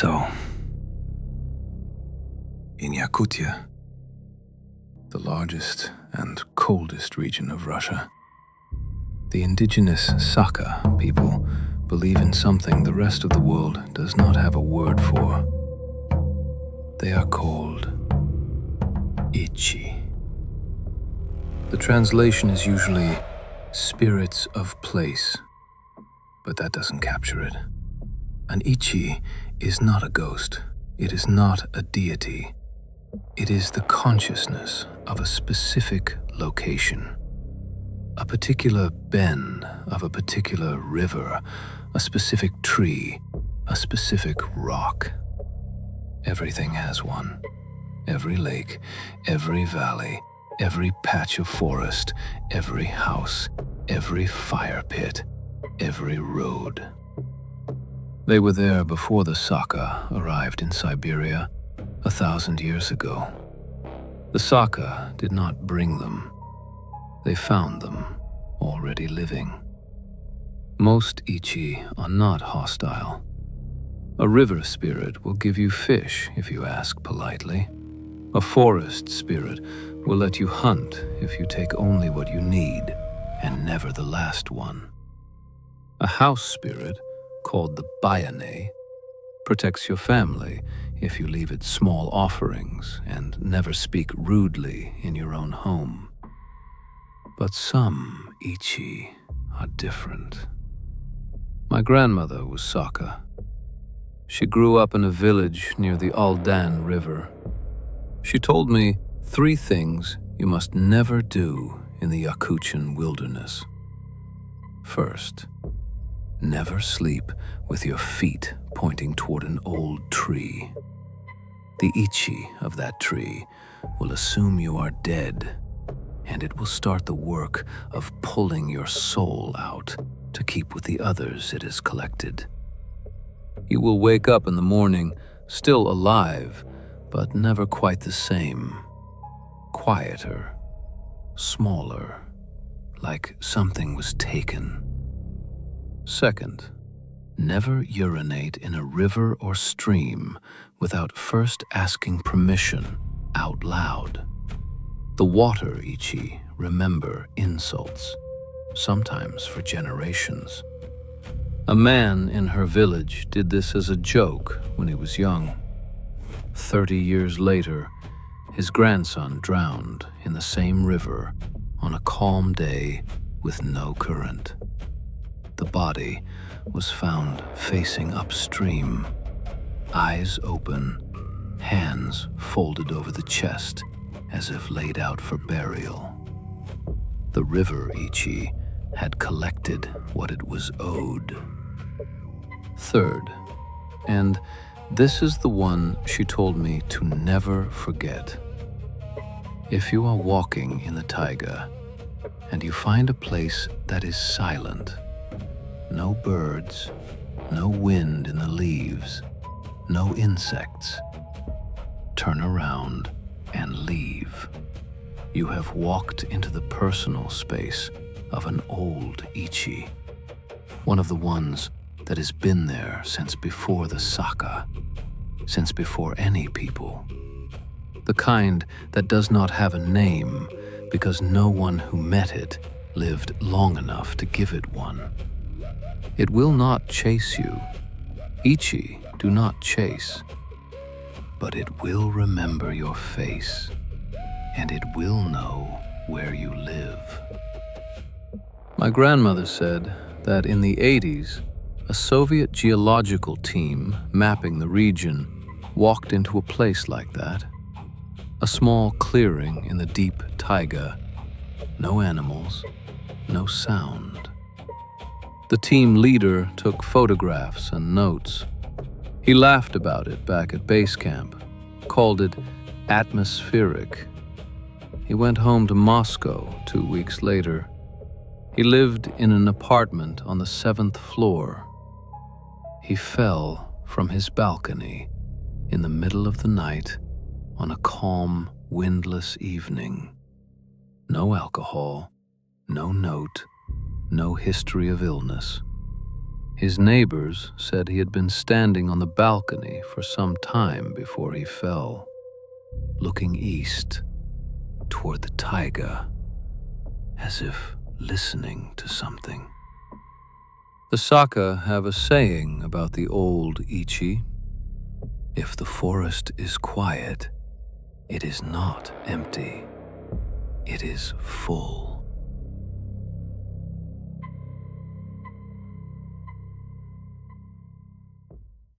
So, in Yakutia, the largest and coldest region of Russia, the indigenous Sakha people believe in something the rest of the world does not have a word for. They are called Ichchi. The translation is usually spirits of place, but that doesn't capture it. An Ichchi is not a ghost. It is not a deity. It is the consciousness of a specific location. A particular bend of a particular river, a specific tree, a specific rock. Everything has one. Every lake, every valley, every patch of forest, every house, every fire pit, every road. They were there before the Sakha arrived in Siberia 1,000 years ago. The Sakha did not bring them. They found them already living. Most Ichchi are not hostile. A river spirit will give you fish if you ask politely. A forest spirit will let you hunt if you take only what you need and never the last one. A house spirit, called the Bayane, protects your family if you leave it small offerings and never speak rudely in your own home. But some Ichchi are different. My grandmother was Sakha. She grew up in a village near the Aldan River. She told me 3 things you must never do in the Yakutian wilderness. First, never sleep with your feet pointing toward an old tree. The Ichchi of that tree will assume you are dead, and it will start the work of pulling your soul out to keep with the others it has collected. You will wake up in the morning still alive, but never quite the same. Quieter, smaller, like something was taken. Second, never urinate in a river or stream without first asking permission out loud. The water Ichchi remember insults, sometimes for generations. A man in her village did this as a joke when he was young. 30 years later, his grandson drowned in the same river on a calm day with no current. The body was found facing upstream, eyes open, hands folded over the chest as if laid out for burial. The river Ichchi had collected what it was owed. Third, and this is the one she told me to never forget. If you are walking in the Taiga and you find a place that is silent, no birds, no wind in the leaves, no insects, turn around and leave. You have walked into the personal space of an old Ichchi, one of the ones that has been there since before the Sakha, since before any people. The kind that does not have a name because no one who met it lived long enough to give it one. It will not chase you. Ichchi do not chase, but it will remember your face, and it will know where you live. My grandmother said that in the 80s, a Soviet geological team mapping the region walked into a place like that. A small clearing in the deep taiga. No animals, no sound. The team leader took photographs and notes. He laughed about it back at base camp, called it atmospheric. He went home to Moscow 2 weeks later. He lived in an apartment on the 7th floor. He fell from his balcony in the middle of the night on a calm, windless evening. No alcohol, no note, no history of illness. His neighbors said he had been standing on the balcony for some time before he fell, looking east toward the Taiga, as if listening to something. The Sakha have a saying about the old Ichchi: if the forest is quiet, it is not empty, it is full.